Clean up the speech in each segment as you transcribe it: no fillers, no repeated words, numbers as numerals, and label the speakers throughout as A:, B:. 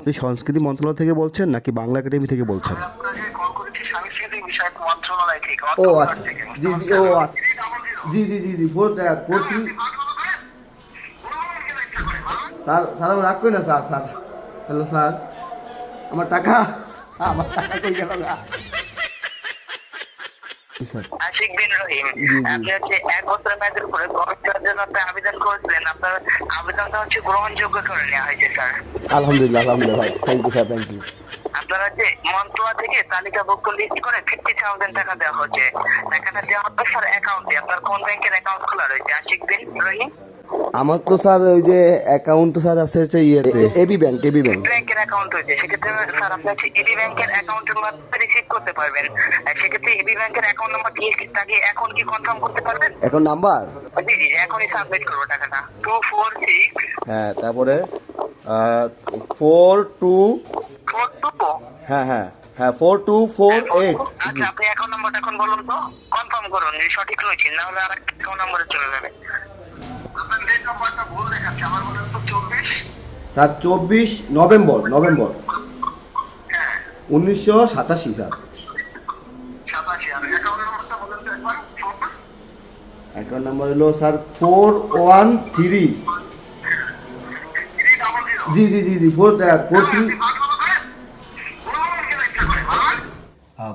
A: আপনি সংস্কৃতি মন্ত্রণালয় থেকে বলছেন নাকি বাংলা একাডেমি থেকে বলছেন?
B: আমি আপনাকে কল করেছি সাংস্কৃতিক বিষয়ক মন্ত্রণালয় থেকে
C: ও
B: অন্তর্ভুক্ত
C: আচ্ছা,
B: থেকে
C: জি জি, ও আচ্ছা, জি four four three. Sir sir আমি রাগ করি না স্যার। স্যার হ্যালো স্যার, আমার টাকা, আমার টাকা কই গেল না?
A: স্যার।
B: আশিক বিন রহিম,
C: জি জি।
B: আপনি হচ্ছে 1 বছর মেয়াদের উপরে গবেষণার জন্য আপনি আবেদন করেছিলেন। আপনার আবেদনটা হচ্ছে গ্রহণযোগ্য করে নেওয়া হয়েছে স্যার।
C: আলহামদুলিল্লাহ আলহামদুলিল্লাহ, thank you sir, thank you.
B: আপনারা যে মন্ত্রণালয় থেকে তালিকাভুক্ত লিস্ট করে 50,000 টাকা দেওয়া হচ্ছে। টাকাটা দেওয়া হবে স্যার অ্যাকাউন্টে। আপনার কোন ব্যাংকের অ্যাকাউন্ট খোলা রয়েছে আশিক বিন রহিম?
C: আমার তো স্যার ওই যে অ্যাকাউন্ট তো স্যার আছে হচ্ছে ইয়েতে, এবি ব্যাংক, এবি ব্যাংক।
B: ব্যাংকের অ্যাকাউন্ট রয়েছে, সেক্ষেত্রে স্যার আপনি হচ্ছে এবি ব্যাংকের অ্যাকাউন্টের মাধ্যমে রিসিভ করতে পারবেন। আর সেক্ষেত্রে এবি ব্যাংকের অ্যাকাউন্ট নাম্বার দিয়ে তাকে এখন কি কনফার্ম করতে পারবেন?
C: এখন নাম্বার,
B: জি জি, এখনই সাবমিট করবো টাকাটা। 246
C: হ্যাঁ তারপরে 42,
B: 42।
C: হ্যাঁ হ্যাঁ হ্যাঁ 4248।
B: আচ্ছা, আপনি অ্যাকাউন্ট নাম্বারটা এখন বলুন তো, কনফার্ম করুন যে সঠিক রয়েছে, না হলে আর একটা অ্যাকাউন্ট নাম্বারে চলে যাবে। আপনার ডেট নাম্বারটা ভুল দেখাচ্ছে, আমার বলেন তো 24।
C: স্যার 24 নভেম্বর,
B: হ্যাঁ
C: 1987 স্যার।
B: 87। আর অ্যাকাউন্ট নাম্বারটা বলেন তো একবার।
C: অ্যাকাউন্ট নাম্বার হলো স্যার 413। জি জি জি জি 43।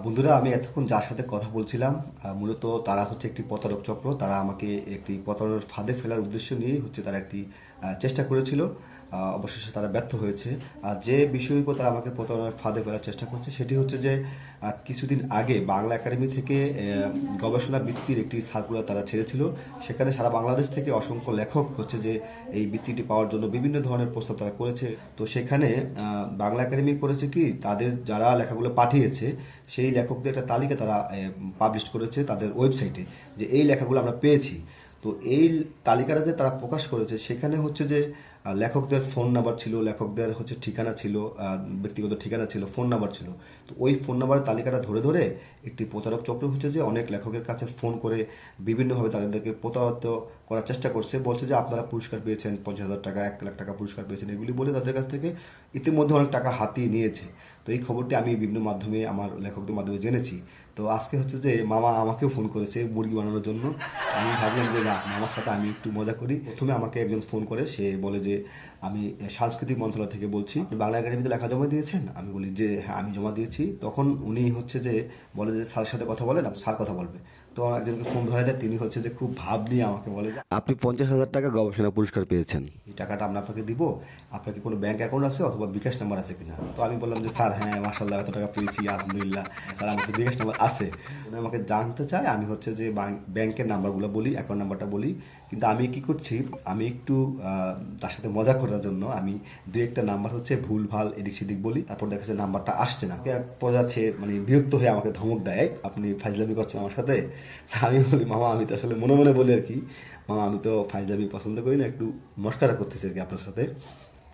A: বন্ধুরা, আমি এতক্ষণ যার সাথে কথা বলছিলাম মূলত তারা হচ্ছে একটি প্রতারক চক্র। তারা আমাকে একটি প্রতারণার ফাঁদে ফেলার উদ্দেশ্য নিয়ে হচ্ছে তারা একটি চেষ্টা করেছিল। অবশেষে তারা ব্যর্থ হয়েছে। আর যে বিষয়ের উপর তারা আমাকে প্রতারণার ফাঁদে ফেলার চেষ্টা করছে সেটি হচ্ছে যে কিছুদিন আগে বাংলা একাডেমি থেকে গবেষণা বৃত্তির একটি সার্কুলার তারা ছেড়েছিল। সেখানে সারা বাংলাদেশ থেকে অসংখ্য লেখক হচ্ছে যে এই বৃত্তিটি পাওয়ার জন্য বিভিন্ন ধরনের প্রস্তাব তারা করেছে। তো সেখানে বাংলা একাডেমি করেছে কি, তাদের যারা লেখাগুলো পাঠিয়েছে সেই লেখকদের একটা তালিকা তারা পাবলিশ করেছে তাদের ওয়েবসাইটে, যে এই লেখাগুলো আমরা পেয়েছি। তো এই তালিকাটা যে তারা প্রকাশ করেছে সেখানে হচ্ছে যে লেখকদের ফোন নাম্বার ছিল, লেখকদের হচ্ছে ঠিকানা ছিল, ব্যক্তিগত ঠিকানা ছিল, ফোন নাম্বার ছিল। তো ওই ফোন নাম্বারের তালিকাটা ধরে ধরে একটি প্রতারক চক্র হচ্ছে যে অনেক লেখকের কাছে ফোন করে বিভিন্নভাবে তাদেরকে প্রতারিত করার চেষ্টা করছে। বলছে যে আপনারা পুরস্কার পেয়েছেন 50,000 টাকা, 1,00,000 টাকা পুরস্কার পেয়েছেন, এগুলি বলে তাদের কাছ থেকে ইতিমধ্যে অনেক টাকা হাতিয়ে নিয়েছে। তো এই খবরটি আমি বিভিন্ন মাধ্যমে, আমার লেখকদের মাধ্যমে জেনেছি। তো আজকে হচ্ছে যে মামা আমাকেও ফোন করেছে মুরগি বানানোর জন্য। আমি ভাবলাম যে না, মামার সাথে আমি একটু মজা করি। প্রথমে আমাকে একজন ফোন করে, সে বলে যে আমি সাংস্কৃতিক মন্ত্রণালয় থেকে বলছি, বাংলা একাডেমিতে লেখা জমা দিয়েছেন? আমি বলি যে হ্যাঁ আমি জমা দিয়েছি। তখন উনি হচ্ছে যে বলে যে স্যারের সাথে কথা বলেন, স্যার কথা বলবে। তো একজনকে ফোন ধরে দেয়, তিনি হচ্ছে যে খুব ভাব নিয়ে আমাকে বলে যে
C: আপনি 50,000 টাকা গবেষণা পুরস্কার পেয়েছেন।
A: এই টাকাটা আমরা আপনাকে দিব, আপনার কি কোনো ব্যাংক অ্যাকাউন্ট আছে অথবা বিকাশ নাম্বার আছে কিনা? তো আমি বললাম যে স্যার হ্যাঁ মাশাআল্লাহ এত টাকা পেয়েছি আলহামদুলিল্লাহ স্যার, আমার তো বিকাশ নাম্বার আছে। উনি আমাকে জানতে চায়, আমি হচ্ছে যে ব্যাংকের নাম্বারগুলো বলি, অ্যাকাউন্ট নাম্বারটা বলি। কিন্তু আমি কি করছি, আমি একটু তার সাথে মজা করার জন্য আমি দু একটা নাম্বার হচ্ছে ভুল ভাল এদিক সেদিক বলি। তারপর দেখা যাচ্ছে নাম্বারটা আসছে না, এক পর্যায়ে মানে বিরক্ত হয়ে আমাকে ধমক দেয়, আপনি ফাইজলামি করছেন আমার সাথে। আমি বলি মামা আমি তো আসলে মনে মনে বলি আর কি, মামা আমি তো ফাইজলামি পছন্দ করি না, একটু মস্কারা করতেছি আর কি আপনার সাথে।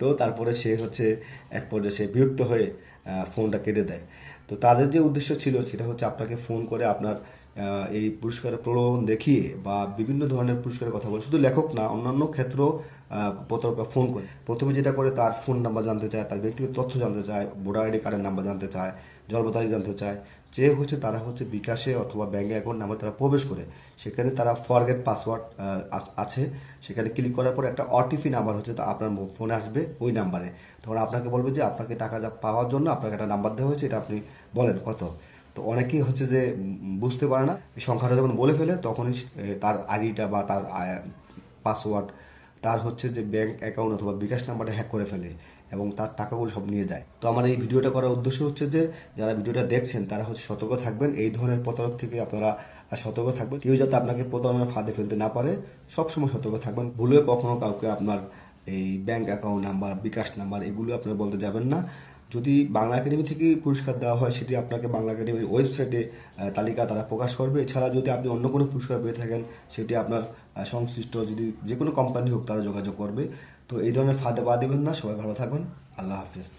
A: তো তারপরে সে হচ্ছে এক পর্যায়ে সে বিরক্ত হয়ে ফোনটা কেটে দেয়। তো তাদের যে উদ্দেশ্য ছিল সেটা হচ্ছে আপনাকে ফোন করে আপনার এই পুরস্কারের প্রলোভন দেখিয়ে বা বিভিন্ন ধরনের পুরস্কারের কথা বলে, শুধু লেখক না অন্যান্য ক্ষেত্রেও প্রতারকরা ফোন করে। প্রথমে যেটা করে তার ফোন নাম্বার জানতে চায়, তার ব্যক্তিগত তথ্য জানতে চায়, ভোটার আইডি কার্ডের নাম্বার জানতে চায়, জন্ম তারিখ জানতে চায়। যে হচ্ছে তারা হচ্ছে বিকাশে অথবা ব্যাঙ্ক অ্যাকাউন্ট নাম্বার তারা প্রবেশ করে, সেখানে তারা ফরগেট পাসওয়ার্ড আছে, সেখানে ক্লিক করার পর একটা ওটিপি নাম্বার হচ্ছে তা আপনার ফোনে আসবে ওই নাম্বারে। তখন আপনাকে বলবে যে আপনাকে টাকা যা পাওয়ার জন্য আপনাকে একটা নাম্বার দেওয়া হয়েছে, এটা আপনি বলেন কত। তো অনেকেই হচ্ছে যে বুঝতে পারে না, এই সংখ্যাটা যখন বলে ফেলে তখনই তার আইডিটা বা তার পাসওয়ার্ড, তার হচ্ছে যে ব্যাঙ্ক অ্যাকাউন্ট অথবা বিকাশ নাম্বারটা হ্যাক করে ফেলে এবং তার টাকাগুলো সব নিয়ে যায়। তো আমার এই ভিডিওটা করার উদ্দেশ্য হচ্ছে যে যারা ভিডিওটা দেখছেন তারা হচ্ছে সতর্ক থাকবেন, এই ধরনের প্রতারক থেকে আপনারা সতর্ক থাকবেন। কেউ যাতে আপনাকে প্রতারণার ফাঁদে ফেলতে না পারে, সবসময় সতর্ক থাকবেন। ভুলে কখনো কাউকে আপনার এই ব্যাঙ্ক অ্যাকাউন্ট নাম্বার, বিকাশ নাম্বার এগুলো আপনারা বলতে যাবেন না। যদি বাংলা একাডেমি থেকে পুরস্কার দেওয়া হয় সেটি আপনাকে বাংলা একাডেমির ওয়েবসাইটে তালিকা তারা প্রকাশ করবে। এছাড়া যদি আপনি অন্য কোনো পুরস্কার পেয়ে থাকেন সেটি আপনার সংশ্লিষ্ট যদি যে কোনো কোম্পানি হোক তারা যোগাযোগ করবে। তো এই ধরনের ফাঁদে পা দেবেন না। সবাই ভালো থাকবেন। আল্লাহ হাফিজ।